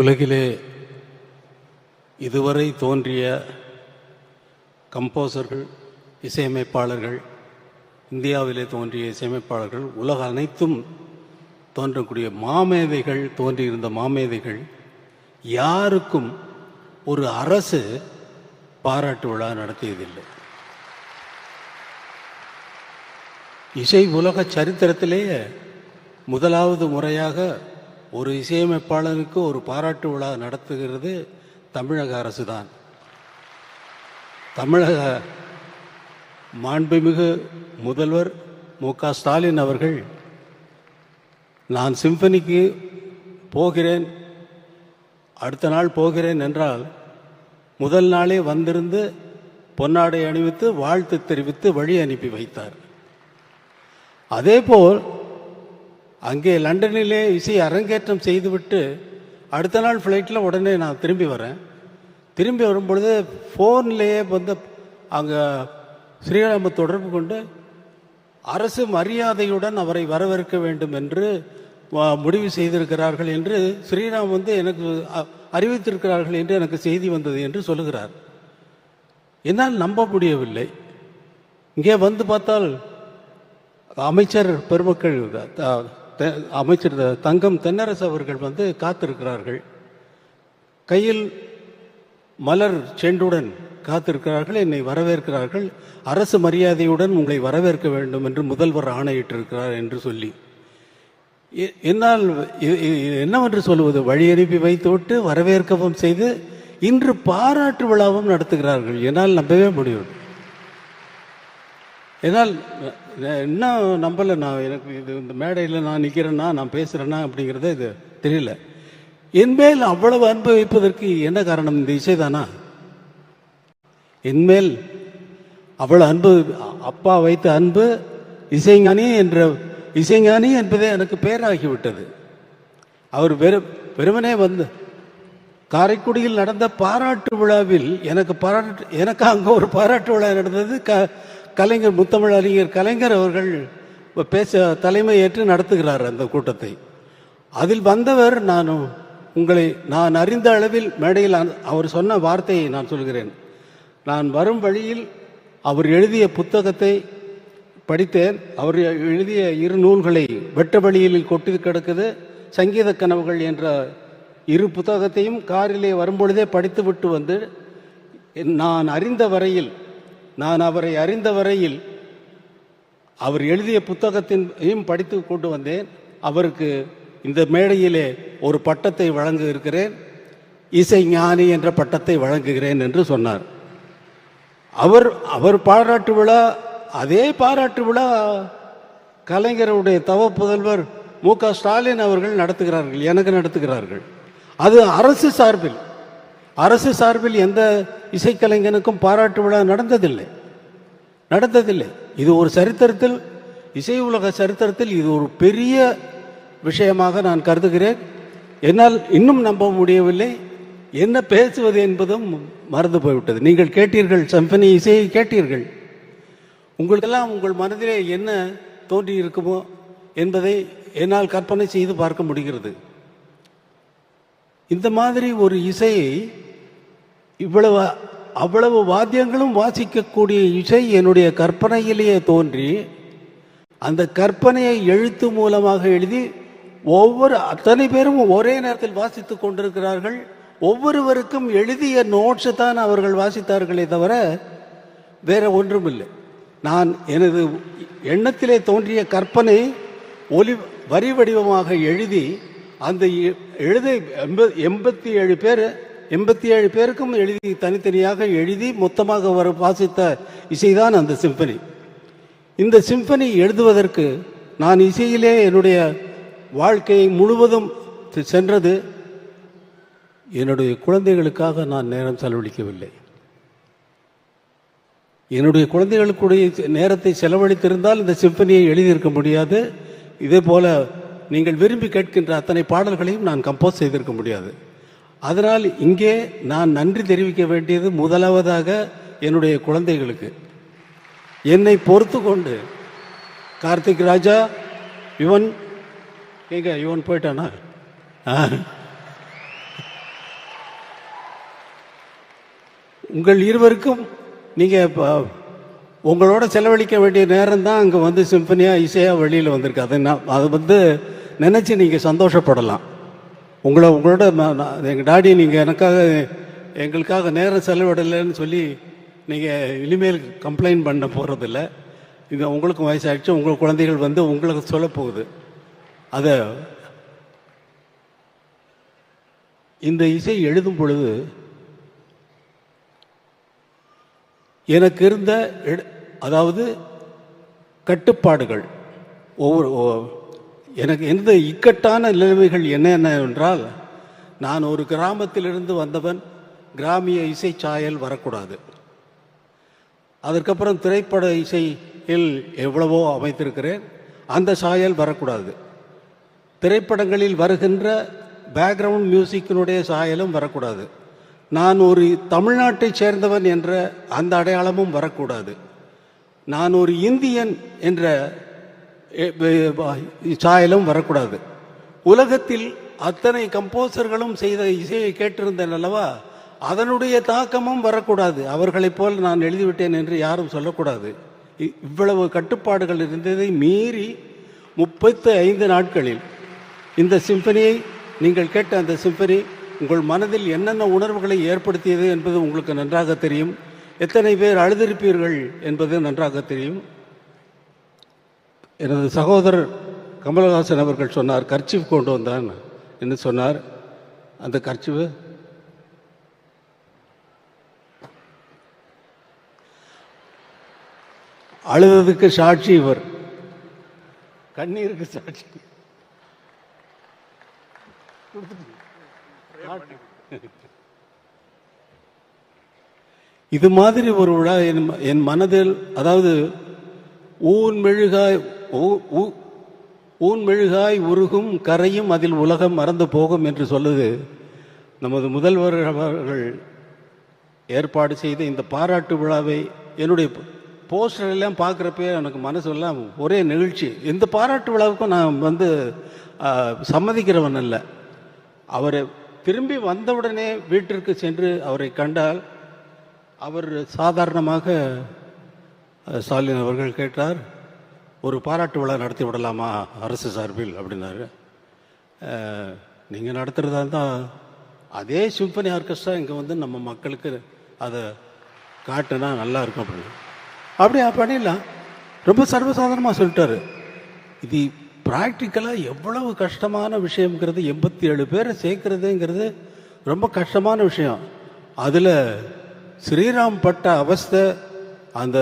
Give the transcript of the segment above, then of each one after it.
உலகிலே இதுவரை தோன்றிய கம்போசர்கள், இசையமைப்பாளர்கள், இந்தியாவிலே தோன்றிய இசையமைப்பாளர்கள், உலக அனைத்தும் தோன்றக்கூடிய மாமேதைகள், தோன்றியிருந்த மாமேதைகள் யாருக்கும் ஒரு அரசு பாராட்டு விழா நடத்தியதில்லை. இசை உலக சரித்திரத்திலேயே முதலாவது முறையாக ஒரு இசையமைப்பாளனுக்கு ஒரு பாராட்டு விழா நடத்துகிறது தமிழக அரசு தான். தமிழக மாண்புமிகு முதல்வர் மு.க. ஸ்டாலின் அவர்கள், நான் சிம்பனிக்கு போகிறேன், அடுத்த நாள் போகிறேன் என்றால் முதல் நாளே வந்திருந்து பொன்னாடை அணிவித்து வாழ்த்து தெரிவித்து வழி அனுப்பி வைத்தார். அதேபோல் அங்கே லண்டனிலே இசை அரங்கேற்றம் செய்துவிட்டு அடுத்த நாள் ஃப்ளைட்டில் உடனே நான் திரும்பி வரேன். திரும்பி வரும்பொழுது ஃபோன்லேயே வந்து அங்கே ஸ்ரீராம தொடர்பு கொண்டு அரசு மரியாதையுடன் அவரை வரவேற்க வேண்டும் என்று முடிவு செய்திருக்கிறார்கள் என்று ஸ்ரீராம் வந்து எனக்கு அறிவித்திருக்கிறார்கள் என்று எனக்கு செய்தி வந்தது என்று சொல்லுகிறார். என்னால் நம்ப முடியவில்லை. இங்கே வந்து பார்த்தால் அமைச்சர் பெருமக்கள், அமைச்சர் தங்கம் தென்னரசு அவர்கள் வந்து காத்திருக்கிறார்கள். கையில் மலர் செண்டுடன் காத்திருக்கிறார்கள், என்னை வரவேற்கிறார்கள். அரசு மரியாதையுடன் உங்களை வரவேற்க வேண்டும் என்று முதல்வர் ஆணையிட்டிருக்கிறார் என்று சொல்லி, என்னால் என்னவென்று சொல்லுவது, வழி அனுப்பி வைத்துவிட்டு வரவேற்கவும் செய்து இன்று பாராட்டு விழாவும் நடத்துகிறார்கள். என்னால் நம்பவே முடியும். என்னால் இன்னும் நம்பலை. நான் எனக்கு இது இந்த மேடையில் நான் நிற்கிறேன்னா, நான் பேசுகிறேன்னா அப்படிங்கிறத இது தெரியல. என்மேல் அவ்வளவு அன்பு வைப்பதற்கு என்ன காரணம்? இந்த இசைதானா? என்மேல் அவ்வளவு அன்பு, அப்பா வைத்த அன்பு, இசைஞானி என்பதே எனக்கு பேராகிவிட்டது. அவர் வெறுமனே வந்து காரைக்குடியில் நடந்த பாராட்டு விழாவில் எனக்கு அங்கே ஒரு பாராட்டு விழா நடந்தது. கலைஞர், முத்தமிழ் அறிஞர் கலைஞர் அவர்கள் பேச தலைமை ஏற்று நடத்துகிறார் அந்த கூட்டத்தை. அதில் வந்தவர், நான் அறிந்த அளவில் மேடையில் அவர் சொன்ன வார்த்தையை நான் சொல்கிறேன். நான் வரும் வழியில் அவர் எழுதிய புத்தகத்தை படித்தேன். அவர் எழுதிய 2 நூல்களை வெட்ட வழியில் கொட்டி கிடக்குது, சங்கீத கனவுகள் என்ற 2 புத்தகத்தையும் காரிலே வரும்பொழுதே படித்து விட்டு வந்து, நான் அவரை அறிந்த வரையில் அவர் எழுதிய புத்தகத்தையும் படித்து கொண்டு வந்தேன். அவருக்கு இந்த மேடையிலே ஒரு பட்டத்தை வழங்க இருக்கிறேன், இசை ஞானி என்ற பட்டத்தை வழங்குகிறேன் என்று சொன்னார். அவர் பாராட்டு விழா, அதே பாராட்டு விழா கலைஞருடைய தவ புதல்வர் மு.க. ஸ்டாலின் அவர்கள் நடத்துகிறார்கள், எனக்கு நடத்துகிறார்கள். அது அரசு சார்பில் எந்த இசைக்கலைஞனுக்கும் பாராட்டு விழா நடந்ததில்லை. இது ஒரு சரித்திரத்தில், இசை உலக சரித்திரத்தில் இது ஒரு பெரிய விஷயமாக நான் கருதுகிறேன். என்னால் இன்னும் நம்ப முடியவில்லை. என்ன பேசுவது என்பதும் மறந்து போய்விட்டது. நீங்கள் கேட்டீர்கள், சிம்பனி இசையை கேட்டீர்கள். உங்களுக்கெல்லாம் உங்கள் மனதிலே என்ன தோன்றி இருக்குமோ என்பதை என்னால் கற்பனை செய்து பார்க்க முடிகிறது. இந்த மாதிரி ஒரு இசையை, அவ்வளவு வாத்தியங்களும் வாசிக்கக்கூடிய இசை என்னுடைய கற்பனையிலேயே தோன்றி, அந்த கற்பனையை எழுத்து மூலமாக எழுதி அத்தனை பேரும் ஒரே நேரத்தில் வாசித்துக் கொண்டிருக்கிறார்கள். ஒவ்வொருவருக்கும் எழுதிய நோட்ஸ் தான் அவர்கள் வாசித்தார்களே தவிர வேற ஒன்றுமில்லை. நான் எனது எண்ணத்திலே தோன்றிய கற்பனை வரி வடிவமாக எழுதி, அந்த 87 பேருக்கும் எழுதி, தனித்தனியாக எழுதி மொத்தமாக வாசித்த இசைதான் அந்த சிம்பனி. இந்த சிம்பனி எழுதுவதற்கு நான் இசையிலே என்னுடைய வாழ்க்கையை முழுவதும் சென்றது. என்னுடைய குழந்தைகளுக்காக நான் நேரம் செலவழிக்கவில்லை. என்னுடைய குழந்தைகளுக்குடைய நேரத்தை செலவழித்திருந்தால் இந்த சிம்பனியை எழுதியிருக்க முடியாது. இதே போல நீங்கள் விரும்பி கேட்கின்ற அத்தனை பாடல்களையும் நான் கம்போஸ் செய்திருக்க முடியாது. அதனால் இங்கே நான் நன்றி தெரிவிக்க வேண்டியது முதலாவதாக என்னுடைய குழந்தைகளுக்கு. என்னை பொறுத்து கொண்டு கார்த்திக் ராஜா, யுவன் போயிட்டானா? உங்கள் இருவருக்கும் நீங்கள் உங்களோட செலவழிக்க வேண்டிய நேரம் தான் அங்கே வந்து சிம்பனியாக இசையாக வெளியில் வந்திருக்கு. அதை நினச்சி நீங்கள் சந்தோஷப்படலாம். உங்களோட எங்கள் டாடி நீங்கள் எங்களுக்காக நேரம் செலவிடலைன்னு சொல்லி நீங்கள் இனிமேல் கம்ப்ளைண்ட் பண்ண போகிறதில்ல. இது உங்களுக்கும் வயசாகிடுச்சு, உங்கள் குழந்தைகள் வந்து உங்களுக்கு சொல்ல போகுது. அதை இந்த இசை எழுதும் பொழுது எனக்கு இருந்த அதாவது கட்டுப்பாடுகள் எனக்கு எந்த இக்கட்டான நிலைமைகள் என்னென்ன என்றால், நான் ஒரு கிராமத்திலிருந்து வந்தவன், கிராமிய இசை சாயல் வரக்கூடாது. அதற்கப்புறம் திரைப்பட இசையில் எவ்வளவோ அமைத்திருக்கிறேன், அந்த சாயல் வரக்கூடாது. திரைப்படங்களில் வருகின்ற பேக்ரவுண்ட் மியூசிக்கினுடைய சாயலும் வரக்கூடாது. நான் ஒரு தமிழ்நாட்டை சேர்ந்தவன் என்ற அந்த அடையாளமும் வரக்கூடாது. நான் ஒரு இந்தியன் என்ற சாயலும் வரக்கூடாது. உலகத்தில் அத்தனை கம்போசர்களும் செய்த இசையை கேட்டிருந்தேன் அல்லவா, அதனுடைய தாக்கமும் வரக்கூடாது. அவர்களைப் போல் நான் எழுதிவிட்டேன் என்று யாரும் சொல்லக்கூடாது. இவ்வளவு கட்டுப்பாடுகள் இருந்ததை மீறி 35 நாட்களில் இந்த சிம்பனியை, நீங்கள் கேட்ட அந்த சிம்பனி உங்கள் மனதில் என்னென்ன உணர்வுகளை ஏற்படுத்தியது என்பது உங்களுக்கு நன்றாக தெரியும். எத்தனை பேர் அழுதிருப்பீர்கள் என்பது நன்றாக தெரியும். எனது சகோதரர் கமலஹாசன் அவர்கள் சொன்னார், கர்ச்சீஃப் கொண்டு வந்தான் என்று சொன்னார். அந்த கர்ச்சீஃப் அழுததுக்கு சாட்சி இவர், கண்ணீருக்கு சாட்சி. இது மாதிரி ஒரு விழா என் மனதில், அதாவது ஊன் மெழுகாய் உருகும் கரையும் அதில் உலகம் மறந்து போகும் என்று சொல்லுது நமது முதல்வர் அவர்கள் ஏற்பாடு செய்த இந்த பாராட்டு விழாவை. என்னுடைய போஸ்டர் எல்லாம் பார்க்குறப்பே எனக்கு மனசெல்லாம் ஒரே நிகழ்ச்சி. இந்த பாராட்டு விழாவுக்கும் நான் சம்மதிக்கிறவன் அல்ல. அவரை திரும்பி வந்தவுடனே வீட்டிற்கு சென்று அவரை கண்டால், அவர் சாதாரணமாக ஸ்டாலின் அவர்கள் கேட்டார், ஒரு பாராட்டு விழா நடத்தி விடலாமா அரசு சார்பில் அப்படின்னாரு. நீங்கள் நடத்துகிறதா இருந்தால் அதே சிம்பனி ஆர்கெஸ்ட்ரா இங்கே நம்ம மக்களுக்கு அதை காட்டுனா நல்லா இருக்கும் அப்படின்னு. அப்படியே பண்ணிடலாம். ரொம்ப சர்வசாதாரணமாக சொல்லிட்டாரு. இது ப்ராக்டிக்கலாக எவ்வளவு கஷ்டமான விஷயங்கிறது, 87 பேரை சேர்க்கறதுங்கிறது ரொம்ப கஷ்டமான விஷயம். அதில் ஸ்ரீராம் பட்ட அவஸ்தை, அந்த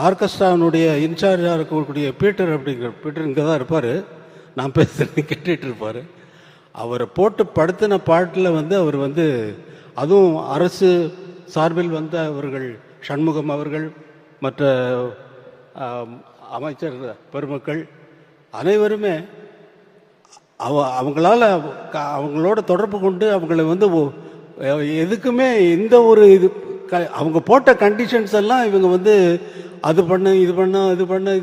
ஆர்கெஸ்ட்ரானுடைய இன்சார்ஜாக இருக்கக்கூடிய பீட்டர் இங்கே தான் இருப்பார், நான் பேசுகிறேன் கேட்டுட்டு இருப்பார். அவரை போட்டு படுத்தின பாட்டில் அவர் அதுவும் அரசு சார்பில் அவர்கள் சண்முகம் அவர்கள், மற்ற அமைச்சர் பெருமக்கள் அனைவருமே அவங்களோட தொடர்பு கொண்டு அவங்களை எதுக்குமே எந்த ஒரு அவங்க போட்ட கண்டிஷன்ஸ் எல்லாம் இவங்க அது பண்ண இது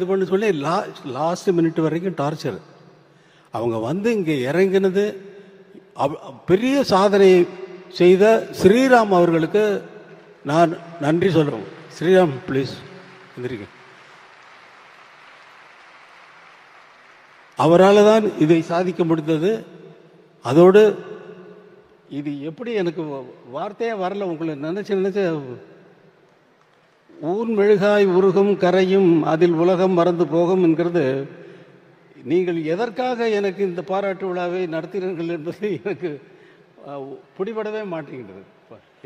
பண்ண சொல்லி லாஸ்ட் மினிட் வரைக்கும் டார்ச்சர். அவங்க இங்கே இறங்கினது பெரிய சாதனை செய்த ஸ்ரீராம் அவர்களுக்கு நான் நன்றி சொல்கிறோம். ஸ்ரீராம் ப்ளீஸ் எந்திரிக்க. அவரால் தான் இதை சாதிக்க முடிந்தது. அதோடு இது எப்படி எனக்கு வார்த்தையே வரல, உங்களை நினைச்ச ஊன் மெழுகாய் உருகும் கரையும் அதில் உலகம் மறந்து போகும் என்கிறது, நீங்கள் எதற்காக எனக்கு இந்த பாராட்டு விழாவை நடத்தினீர்கள் என்பது எனக்கு பிடிபடவே மாட்டேங்கிறது.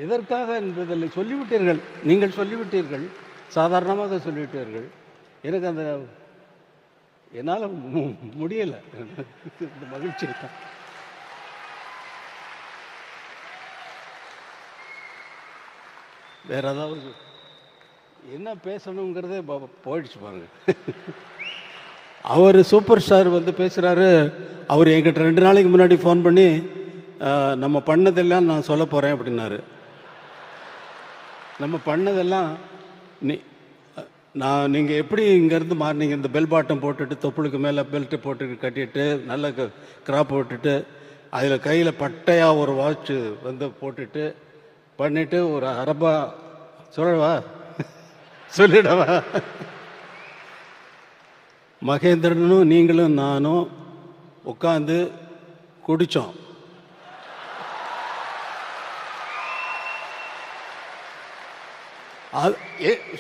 எதற்காக என்பதில் சொல்லிவிட்டீர்கள், நீங்கள் சொல்லிவிட்டீர்கள், சாதாரணமாக சொல்லிவிட்டீர்கள். எனக்கு அந்த என்னால் முடியலை. இந்த மகிழ்ச்சி தான். வேற ஏதாவது என்ன பேசணுங்கிறதே போயிடுச்சு பாருங்க. அவர் சூப்பர் ஸ்டார் பேசுகிறாரு. அவர் என்கிட்ட 2 நாளைக்கு முன்னாடி ஃபோன் பண்ணி நம்ம பண்ணதெல்லாம் நான் சொல்ல போகிறேன் அப்படின்னாரு. நம்ம பண்ணதெல்லாம் நீங்கள் எப்படி இங்கேருந்து மாறினீங்க, இந்த பெல் பாட்டம் போட்டுட்டு தொப்புளுக்கு மேலே பெல்ட்டு போட்டு கட்டிட்டு நல்ல கிராப் போட்டுட்டு அதில் கையில் பட்டையாக ஒரு வாட்ச் போட்டுட்டு பண்ணிவிட்டு ஒரு அரபா சொல்லவா? சொல்லிடவா? மகேந்திரனும் நீங்களும் நானும் உட்காந்து குடித்தோம்.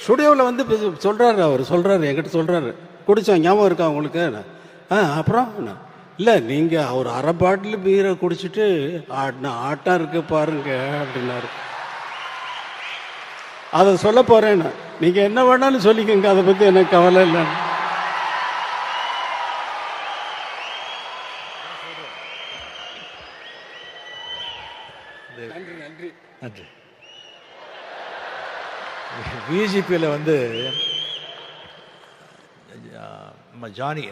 ஸ்டுடியோவில் வந்து சொல்கிறாரு, அவர் சொல்கிறாரு, என்கிட்ட சொல்கிறாரு, குடித்தோம் ஞாபகம் இருக்கா உங்களுக்கு? அப்புறம் இல்லை, நீங்கள் அவர் அரை பாட்டில் பீரை குடிச்சிட்டு ஆட்டம் இருக்கு பாருங்க அப்படின்னாரு. அதை சொல்ல போகிறேன்னு, நீங்கள் என்ன வேணாலும் சொல்லிக்கோங்க, அதை பற்றி எனக்கு கவலை இல்லைன்னு. நன்றி நன்றி நன்றி. விஜிபியில் வந்து ஜானி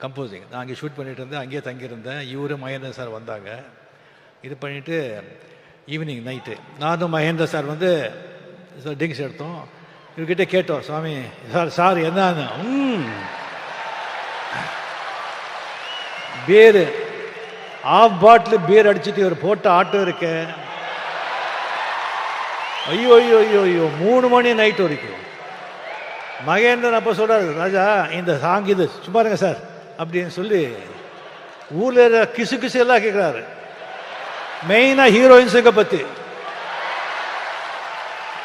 கம்போசிங், நான் அங்கே ஷூட் பண்ணிகிட்டு இருந்தேன், அங்கேயே தங்கியிருந்தேன். இவரு மகேந்திரன் சார் வந்தாங்க. இது பண்ணிவிட்டு ஈவினிங் நைட்டு நானும் மகேந்திர சார் வந்து ட்ரிங்க்ஸ் எடுத்தோம். இவர்கிட்ட கேட்டோம், சுவாமி சார் என்ன பீரு ஆஃப் பாட்டில் பீர் அடிச்சுட்டு இவர் போட்ட ஆட்டம் இருக்க. ஐயோ ஐயோ ஐயோ ஐயோ 3 மணி நைட் வரைக்கும். மகேந்திரன் அப்போ சொல்கிறாரு, ராஜா இந்த சாங் இது சும்மா இருங்க சார் அப்படின்னு சொல்லி ஊரில் கிசு கிசு எல்லாம் கேட்குறாரு. மெயினாக ஹீரோயின்ஸுங்க பற்றி.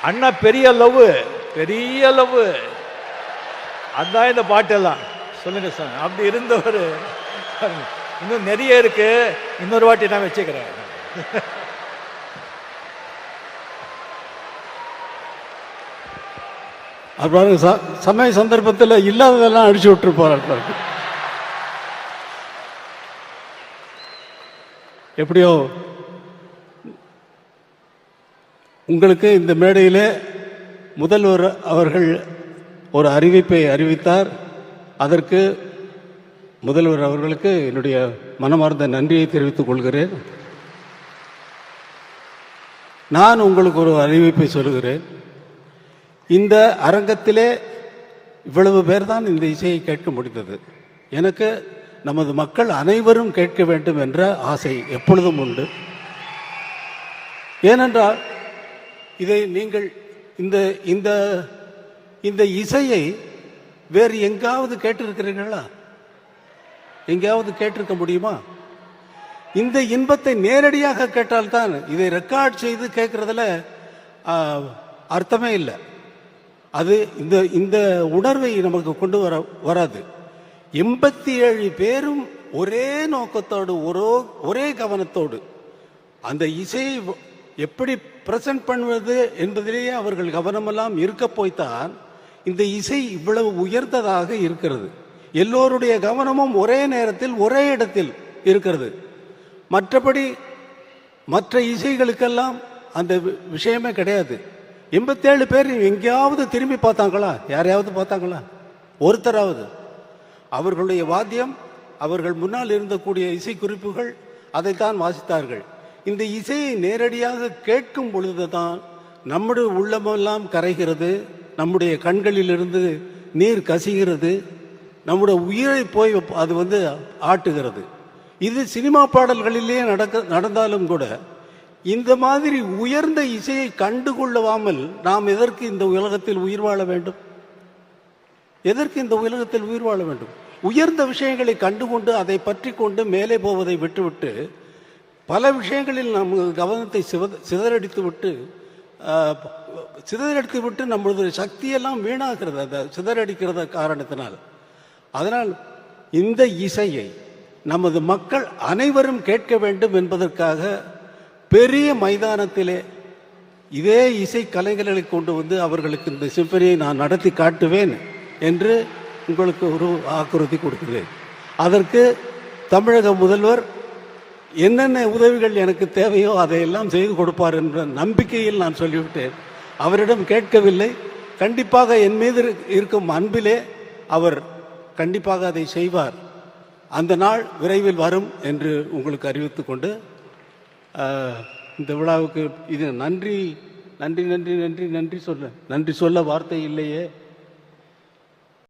அண்ணா பெரிய லவ், பெரிய லவ், அதுதான் இந்த பாட்டெல்லாம். சொல்லுங்க சார். அப்படி இருந்தவர் இன்னும் நிறைய இருக்கு, இன்னொரு வாட்டி நான் வச்சுக்கிறேன். அப்புறம் சமய சந்தர்ப்பத்தில் இல்லாததெல்லாம் அடிச்சு விட்டுருப்பார். எப்படியோ உங்களுக்கு இந்த மேடையில் முதல்வர் அவர்கள் ஒரு அறிவிப்பை அறிவித்தார். அதற்கு முதல்வர் அவர்களுக்கு என்னுடைய மனமார்ந்த நன்றியை தெரிவித்துக் கொள்கிறேன். நான் உங்களுக்கு ஒரு அறிவிப்பை சொல்லுகிறேன். இந்த அரங்கத்திலே இவ்வளவு பேர் தான் இந்த இசையை கேட்க முடிந்தது. எனக்கு நமது மக்கள் அனைவரும் கேட்க வேண்டும் என்ற ஆசை எப்பொழுதும் உண்டு. ஏனென்றால் இதை நீங்கள் இந்த இந்த இந்த இசையை வேறு எங்காவது கேட்டிருக்கிறீர்களா? எங்கேயாவது கேட்டிருக்க முடியுமா? இந்த இன்பத்தை நேரடியாக கேட்டால்தான். இதை ரெக்கார்ட் செய்து கேட்கறதுல அர்த்தமே இல்லை. அது இந்த இந்த உணர்வை நமக்கு கொண்டு வராது. 87 பேரும் ஒரே நோக்கத்தோடு ஒரே கவனத்தோடு அந்த இசையை எப்படி பிரசன்ட் பண்ணுவது என்பதிலேயே அவர்கள் கவனமெல்லாம் இருக்க போய்த்தான் இந்த இசை இவ்வளவு உயர்ந்ததாக இருக்கிறது. எல்லோருடைய கவனமும் ஒரே நேரத்தில் ஒரே இடத்தில் இருக்கிறது. மற்றபடி மற்ற இசைகளுக்கெல்லாம் அந்த விஷயமே கிடையாது. 87 பேர் எங்கேயாவது திரும்பி பார்த்தாங்களா? யாரையாவது பார்த்தாங்களா? ஒருத்தராவது? அவர்களுடைய வாத்தியம், அவர்கள் முன்னால் இருந்தக்கூடிய இசை குறிப்புகள், அதைத்தான் வாசித்தார்கள். இந்த இசையை நேரடியாக கேட்கும் பொழுதுதான் நம்முடைய உள்ளமெல்லாம் கரைகிறது, நம்முடைய கண்களிலிருந்து நீர் கசிகிறது, நம்முடைய உயிரை போய் அது ஆட்டுகிறது. இது சினிமா பாடல்களிலே நடந்தாலும் கூட இந்த மாதிரி உயர்ந்த இசையை கண்டுகொள்ளாமல் நாம் எதற்கு இந்த உலகத்தில் உயிர் வாழ வேண்டும்? எதற்கு இந்த உலகத்தில் உயிர் வாழ வேண்டும்? உயர்ந்த விஷயங்களை கண்டுகொண்டு அதை பற்றி கொண்டு மேலே போவதை விட்டுவிட்டு பல விஷயங்களில் நம் கவனத்தை சிதறடித்து விட்டு நம்மளுடைய சக்தியெல்லாம் வீணாகிறது அந்த சிதறடிக்கிறத காரணத்தினால். அதனால் இந்த இசையை நமது மக்கள் அனைவரும் கேட்க வேண்டும் என்பதற்காக பெரிய மைதானத்திலே இதே இசை கலைஞர்களை கொண்டு வந்து அவர்களுக்கு இந்த சிம்பனியை நான் நடத்தி காட்டுவேன் என்று உங்களுக்கு ஒரு வாக்குறுதி கொடுக்கிறேன். அதற்கு தமிழக முதல்வர் என்னென்ன உதவிகள் எனக்கு தேவையோ அதையெல்லாம் செய்து கொடுப்பார் என்ற நம்பிக்கையில் நான் சொல்லிவிட்டேன். அவரிடம் கேட்கவில்லை. கண்டிப்பாக என் மீது இருக்கும் அன்பிலே அவர் கண்டிப்பாக அதை செய்வார். அந்த நாள் விரைவில் வரும் என்று உங்களுக்கு அறிவித்துக் கொண்டு இந்த விழாவுக்கு இது நன்றி நன்றி நன்றி நன்றி நன்றி சொல்ல வார்த்தை இல்லையே.